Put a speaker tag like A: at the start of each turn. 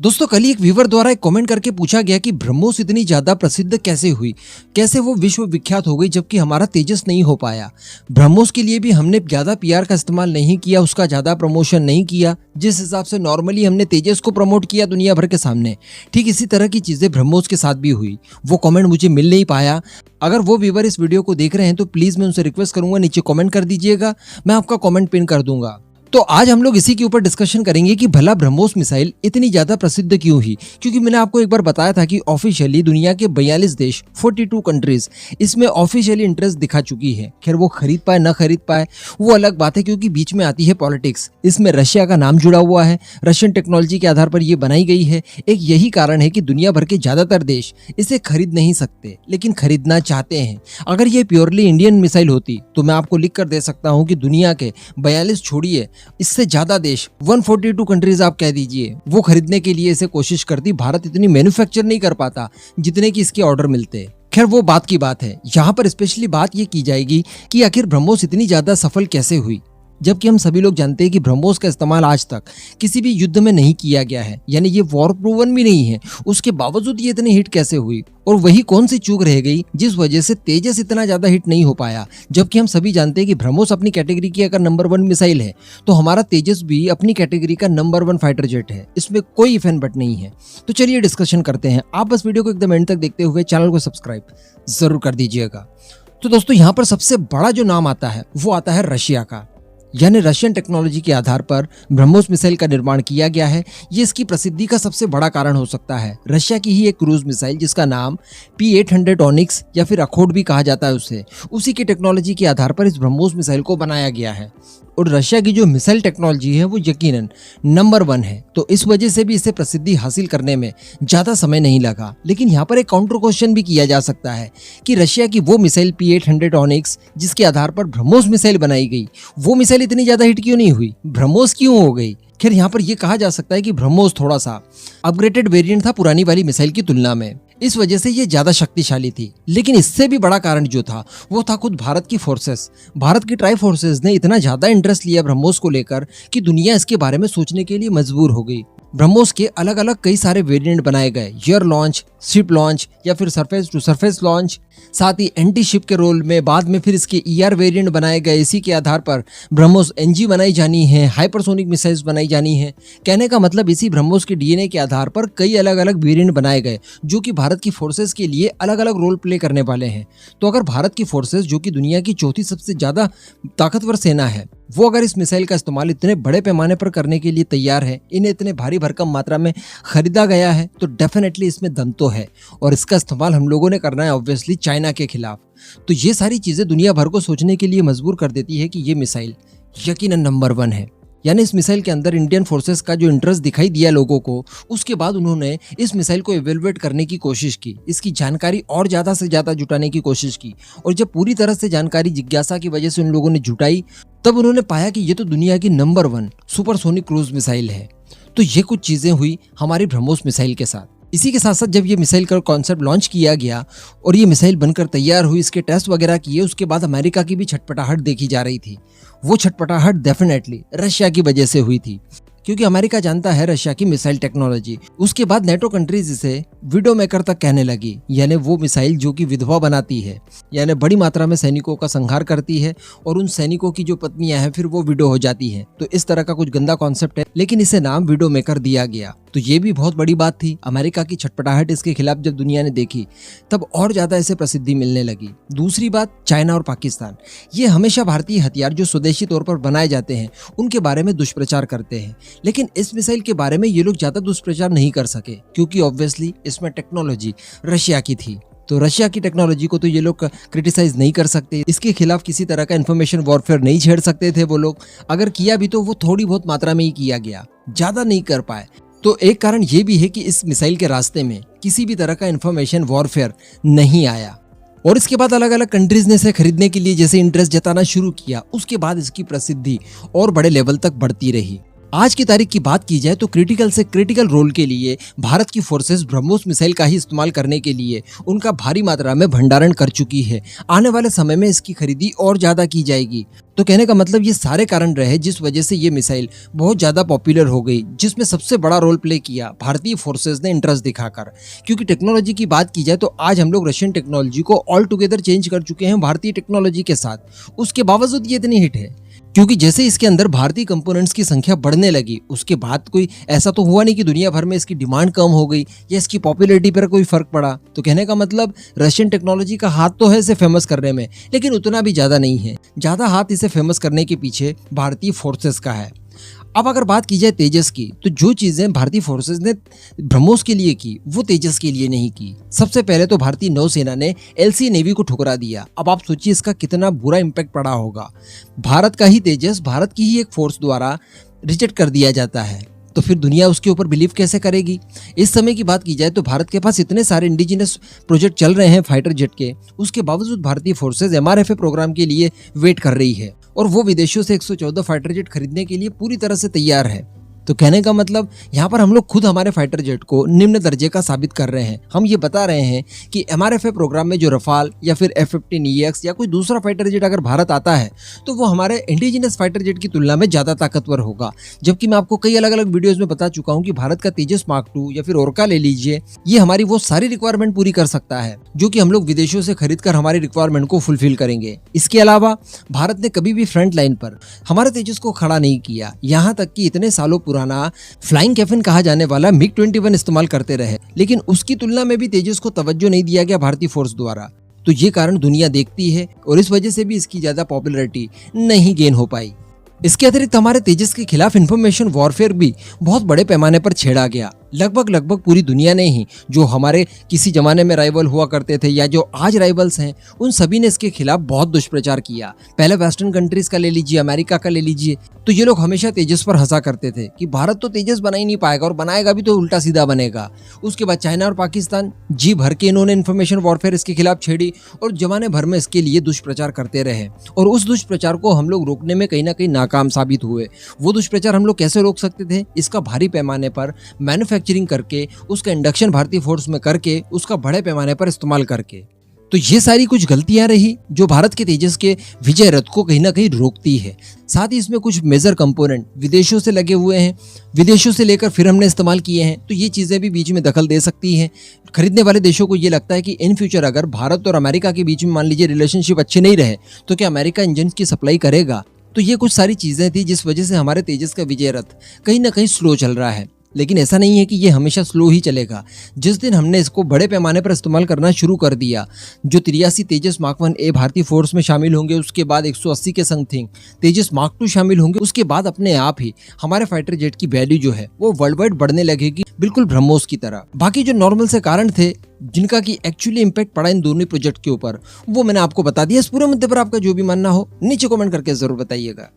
A: दोस्तों कल ही एक व्यूवर द्वारा एक कमेंट करके पूछा गया कि ब्रह्मोस इतनी ज्यादा प्रसिद्ध कैसे हुई, कैसे वो विश्व विख्यात हो गई जबकि हमारा तेजस नहीं हो पाया। ब्रह्मोस के लिए भी हमने ज्यादा पीआर का इस्तेमाल नहीं किया, उसका ज्यादा प्रमोशन नहीं किया जिस हिसाब से नॉर्मली हमने तेजस को प्रमोट किया दुनिया भर के सामने। ठीक इसी तरह की चीजें ब्रह्मोस के साथ भी हुई। वो कमेंट मुझे मिल नहीं पाया। अगर वो व्यूवर इस वीडियो को देख रहे हैं तो प्लीज मैं उनसे रिक्वेस्ट करूंगा नीचे कमेंट कर दीजिएगा, मैं आपका कमेंट पिन कर दूंगा। तो आज हम लोग इसी के ऊपर डिस्कशन करेंगे कि भला ब्रह्मोस मिसाइल इतनी ज्यादा प्रसिद्ध क्यों हुई। क्योंकि मैंने आपको एक बार बताया था कि ऑफिशियली दुनिया के 42 देश 42 कंट्रीज इसमें ऑफिशियली इंटरेस्ट दिखा चुकी है। खैर वो खरीद पाए ना खरीद पाए वो अलग बात है, क्योंकि बीच में आती है पॉलिटिक्स। इसमें रशिया का नाम जुड़ा हुआ है, रशियन टेक्नोलॉजी के आधार पर ये बनाई गई है। एक यही कारण है कि दुनिया भर के ज्यादातर देश इसे खरीद नहीं सकते लेकिन खरीदना चाहते हैं। अगर ये प्योरली इंडियन मिसाइल होती तो मैं आपको लिख कर दे सकता हूँ कि दुनिया के 42 छोड़िए, इससे ज्यादा देश 142 कंट्रीज आप कह दीजिए वो खरीदने के लिए इसे कोशिश करती। भारत इतनी मैन्युफैक्चर नहीं कर पाता जितने की इसके ऑर्डर मिलते। खैर वो बात की बात है। यहाँ पर स्पेशली बात ये की जाएगी कि आखिर ब्रह्मोस इतनी ज्यादा सफल कैसे हुई, जबकि हम सभी लोग जानते हैं कि ब्रह्मोस का इस्तेमाल आज तक किसी भी युद्ध में नहीं किया गया है, यानी ये वॉर प्रूवन भी नहीं है। उसके बावजूद ये इतनी हिट कैसे हुई और वही कौन सी चूक रह गई जिस वजह से तेजस इतना ज्यादा हिट नहीं हो पाया। जबकि हम सभी जानते हैं कि ब्रह्मोस अपनी कैटेगरी की अगर नंबर 1 मिसाइल है तो हमारा तेजस भी अपनी कैटेगरी का नंबर 1 फाइटर जेट है। इसमें कोई इफ एंड बट नहीं है। तो चलिए डिस्कशन करते हैं। आप बस वीडियो को एकदम एंड तक देखते हुए चैनल को सब्सक्राइब जरूर कर दीजिएगा। तो दोस्तों यहाँ पर सबसे बड़ा जो नाम आता है वो आता है रशिया का, यानी रशियन टेक्नोलॉजी के आधार पर ब्रह्मोस मिसाइल का निर्माण किया गया है। ये इसकी प्रसिद्धि का सबसे बड़ा कारण हो सकता है। रशिया की ही एक क्रूज मिसाइल जिसका नाम P-800 ऑनिक्स या फिर अखोट भी कहा जाता है, उसी की टेक्नोलॉजी के आधार पर इस ब्रह्मोस मिसाइल को बनाया गया है। और रशिया की जो मिसाइल टेक्नोलॉजी है वो यकीनन नंबर 1 है, तो इस वजह से भी इसे प्रसिद्धि हासिल करने में ज्यादा समय नहीं लगा। लेकिन यहाँ पर एक काउंटर क्वेश्चन भी किया जा सकता है कि रशिया की वो मिसाइल P-800 ऑनिक्स जिसके आधार पर ब्रह्मोस मिसाइल बनाई गई, वो मिसाइल इतनी ज्यादा हिट क्यों नहीं हुई, ब्रह्मोस क्यों हो गई। खैर यहाँ पर यह कहा जा सकता है कि ब्रह्मोस थोड़ा सा अपग्रेडेड वेरिएंट था पुरानी वाली मिसाइल की तुलना में, इस वजह से ये ज्यादा शक्तिशाली थी। लेकिन इससे भी बड़ा कारण जो था वो था खुद भारत की फोर्सेस। भारत की ट्राई फोर्सेस ने इतना ज्यादा इंटरेस्ट लिया ब्रह्मोस को लेकर कि दुनिया इसके बारे में सोचने के लिए मजबूर हो गई। ब्रह्मोस के अलग अलग कई सारे वेरिएंट बनाए गए, एयर लॉन्च, शिप लॉन्च या फिर सरफेस टू सरफेस लॉन्च, साथ ही एंटी शिप के रोल में। बाद में फिर इसके ER वेरिएंट बनाए गए। इसी के आधार पर ब्रह्मोस NG बनाई जानी है, हाइपरसोनिक मिसाइल्स बनाई जानी है। कहने का मतलब इसी ब्रह्मोस के DNA के आधार पर कई अलग अलग वेरिएंट बनाए गए जो कि भारत की फोर्सेस के लिए अलग अलग रोल प्ले करने वाले हैं। तो अगर भारत की फोर्सेस जो कि दुनिया की चौथी सबसे ज्यादा ताकतवर सेना है, वो अगर इस मिसाइल का इस्तेमाल इतने बड़े पैमाने पर करने के लिए तैयार है, इन्हें इतने भारी भरकम मात्रा में खरीदा गया है, तो डेफिनेटली इसमें दम तो है। और इसका इस्तेमाल हम लोगों ने करना है ऑब्वियसली चाइना के खिलाफ। तो ये सारी चीजें दुनिया भर को सोचने के लिए मजबूर कर देती है कि ये मिसाइल यकीनन नंबर 1 है। यानी इस मिसाइल के अंदर इंडियन फोर्सेस का जो इंटरेस्ट दिखाई दिया लोगों को, उसके बाद उन्होंने इस मिसाइल को इवेलुएट करने की कोशिश की, इसकी जानकारी और ज्यादा से ज्यादा जुटाने की कोशिश की। और जब पूरी तरह से जानकारी जिज्ञासा की वजह से उन लोगों ने जुटाई, तब उन्होंने पाया कि ये तो दुनिया की नंबर 1 सुपरसोनिक क्रूज मिसाइल है। तो ये कुछ चीजें हुई हमारी ब्रह्मोस मिसाइल के साथ। इसी के साथ साथ जब ये मिसाइल का कॉन्सेप्ट लॉन्च किया गया और ये मिसाइल बनकर तैयार हुई, इसके टेस्ट वगैरह किए, उसके बाद अमेरिका की भी छटपटाहट देखी जा रही थी। वो छटपटाहट डेफिनेटली रशिया की वजह से हुई थी, क्योंकि अमेरिका जानता है रशिया की मिसाइल टेक्नोलॉजी। उसके बाद नेटो कंट्रीज इसे विडो मेकर तक कहने लगी, यानी वो मिसाइल जो कि विधवा बनाती है, यानी बड़ी मात्रा में सैनिकों का संहार करती है और उन सैनिकों की जो पत्नियां हैं फिर वो विडो हो जाती हैं। तो इस तरह का कुछ गंदा कॉन्सेप्ट है, लेकिन इसे नाम विडो मेकर दिया गया। तो ये भी बहुत बड़ी बात थी। अमेरिका की छटपटाहट इसके खिलाफ जब दुनिया ने देखी तब और ज्यादा इसे प्रसिद्धि मिलने लगी। दूसरी बात, चाइना और पाकिस्तान, ये हमेशा भारतीय हथियार जो स्वदेशी तौर पर बनाए जाते हैं उनके बारे में दुष्प्रचार करते हैं। लेकिन इस मिसाइल के बारे में ये लोग ज्यादा दुष्प्रचार नहीं कर सके, क्योंकि ऑब्वियसली इसमें टेक्नोलॉजी रशिया की थी। तो रशिया की टेक्नोलॉजी को तो ये लोग क्रिटिसाइज नहीं कर सकते, इसके खिलाफ किसी तरह का इंफॉर्मेशन वॉरफेयर नहीं छेड़ सकते थे वो लोग। अगर किया भी तो वो थोड़ी बहुत मात्रा में ही किया गया, ज्यादा नहीं कर पाए। तो एक कारण ये भी है कि इस मिसाइल के रास्ते में किसी भी तरह का इंफॉर्मेशन वॉरफेयर नहीं आया। और इसके बाद अलग अलग कंट्रीज ने इसे खरीदने के लिए जैसे इंटरेस्ट जताना शुरू किया, उसके बाद इसकी प्रसिद्धि और बड़े लेवल तक बढ़ती रही। आज की तारीख की बात की जाए तो क्रिटिकल से क्रिटिकल रोल के लिए भारत की फोर्सेस ब्रह्मोस मिसाइल का ही इस्तेमाल करने के लिए उनका भारी मात्रा में भंडारण कर चुकी है। आने वाले समय में इसकी खरीदी और ज्यादा की जाएगी। तो कहने का मतलब ये सारे कारण रहे जिस वजह से ये मिसाइल बहुत ज्यादा पॉपुलर हो गई, जिसमें सबसे बड़ा रोल प्ले किया भारतीय फोर्सेस ने इंटरेस्ट दिखाकर। क्योंकि टेक्नोलॉजी की बात की जाए तो आज हम लोग रशियन टेक्नोलॉजी को ऑल टुगेदर चेंज कर चुके हैं भारतीय टेक्नोलॉजी के साथ। उसके बावजूद ये इतनी हिट है क्योंकि जैसे इसके अंदर भारतीय कंपोनेंट्स की संख्या बढ़ने लगी, उसके बाद कोई ऐसा तो हुआ नहीं कि दुनिया भर में इसकी डिमांड कम हो गई या इसकी पॉपुलैरिटी पर कोई फर्क पड़ा। तो कहने का मतलब रशियन टेक्नोलॉजी का हाथ तो है इसे फेमस करने में, लेकिन उतना भी ज्यादा नहीं है। ज्यादा हाथ इसे फेमस करने के पीछे भारतीय फोर्सेस का है। अब अगर बात की जाए तेजस की, तो जो चीजें भारतीय फोर्सेस ने ब्रह्मोस के लिए की वो तेजस के लिए नहीं की। सबसे पहले तो भारतीय नौसेना ने एलसी नेवी को ठुकरा दिया। अब आप सोचिए इसका कितना बुरा इम्पैक्ट पड़ा होगा। भारत का ही तेजस भारत की ही एक फोर्स द्वारा रिजेक्ट कर दिया जाता है, तो फिर दुनिया उसके ऊपर बिलीव कैसे करेगी। इस समय की बात की जाए तो भारत के पास इतने सारे इंडिजिनस प्रोजेक्ट चल रहे हैं फाइटर जेट के, उसके बावजूद भारतीय फोर्सेज एमआरएफए प्रोग्राम के लिए वेट कर रही है और वो विदेशों से 114 फाइटर जेट खरीदने के लिए पूरी तरह से तैयार है। तो कहने का मतलब यहाँ पर हम लोग खुद हमारे फाइटर जेट को निम्न दर्जे का साबित कर रहे हैं। हम ये बता रहे हैं कि एमआरएफए प्रोग्राम में जो रफाल या फिर F-15EX या कोई दूसरा फाइटर जेट अगर भारत आता है तो वो हमारे इंडिजिनस फाइटर जेट की तुलना में ज्यादा ताकतवर होगा। जबकि मैं आपको कई अलग अलग वीडियोज में बता चुका हूँ कि भारत का तेजस मार्क 2 या फिर ओरका ले लीजिए, ये हमारी वो सारी रिक्वायरमेंट पूरी कर सकता है जो कि हम लोग विदेशों से खरीद कर हमारी रिक्वायरमेंट को फुलफिल करेंगे। इसके अलावा भारत ने कभी भी फ्रंट लाइन पर हमारे तेजस को खड़ा नहीं किया, यहाँ तक कि इतने सालों पुराना फ्लाइंग कैफिन कहा जाने वाला MiG-21 इस्तेमाल करते रहे, लेकिन उसकी तुलना में भी तेजस को तवज्जो नहीं दिया गया भारतीय फोर्स द्वारा। तो ये कारण दुनिया देखती है और इस वजह से भी इसकी ज्यादा पॉपुलैरिटी नहीं गेन हो पाई। इसके अतिरिक्त हमारे तेजस के खिलाफ इंफॉर्मेशन वॉरफेयर भी बहुत बड़े पैमाने पर छेड़ा गया। लगभग पूरी दुनिया ने ही, जो हमारे किसी जमाने में राइवल हुआ करते थे या जो आज राइवल्स हैं, उन सभी ने इसके खिलाफ बहुत दुष्प्रचार किया। पहले वेस्टर्न कंट्रीज का ले लीजिए, अमेरिका का ले लीजिए, तो ये लोग हमेशा तेजस पर हंसा करते थे कि भारत तो तेजस बना ही नहीं पाएगा और बनाएगा भी तो उल्टा सीधा बनेगा। उसके बाद चाइना और पाकिस्तान जी भर के इन्होंने इन्फॉर्मेशन वॉरफेयर इसके खिलाफ छेड़ी और जमाने भर में इसके लिए दुष्प्रचार करते रहे और उस दुष्प्रचार को हम लोग रोकने में कहीं ना कहीं नाकाम साबित हुए। वो दुष्प्रचार हम लोग कैसे रोक सकते थे? इसका भारी पैमाने पर मैन्युफैक्चरिंग करके, उसका इंडक्शन भारतीय फोर्स में करके, उसका बड़े पैमाने पर इस्तेमाल करके। तो ये सारी कुछ गलतियां रही जो भारत के तेजस के विजय रथ को कहीं ना कहीं रोकती है। साथ ही इसमें कुछ मेजर कंपोनेंट विदेशों से लगे हुए हैं, विदेशों से लेकर फिर हमने इस्तेमाल किए हैं, तो ये चीजें भी बीच में दखल दे सकती हैं। खरीदने वाले देशों को ये लगता है कि इन फ्यूचर अगर भारत और अमेरिका के बीच में मान लीजिए रिलेशनशिप अच्छे नहीं रहे तो क्या अमेरिका इंजन की सप्लाई करेगा। तो ये कुछ सारी चीजें थी जिस वजह से हमारे तेजस का विजय रथ कहीं ना कहीं स्लो चल रहा है। लेकिन ऐसा नहीं है कि ये हमेशा स्लो ही चलेगा। जिस दिन हमने इसको बड़े पैमाने पर इस्तेमाल करना शुरू कर दिया, जो 83 तेजस मार्क 1A भारतीय फोर्स में शामिल होंगे, उसके बाद 180 के समथिंग तेजस मार्क 2 शामिल होंगे, उसके बाद अपने आप ही हमारे फाइटर जेट की वैल्यू जो है वो वर्ल्ड वाइड बढ़ने लगेगी, बिल्कुल ब्रह्मोस की तरह। बाकी जो नॉर्मल से कारण थे जिनका कि एक्चुअली इम्पैक्ट पड़ा इन दोनों प्रोजेक्ट के ऊपर, वो मैंने आपको बता दिया। इस पूरे मुद्दे पर आपका जो भी मानना हो नीचे कमेंट करके जरूर बताइएगा।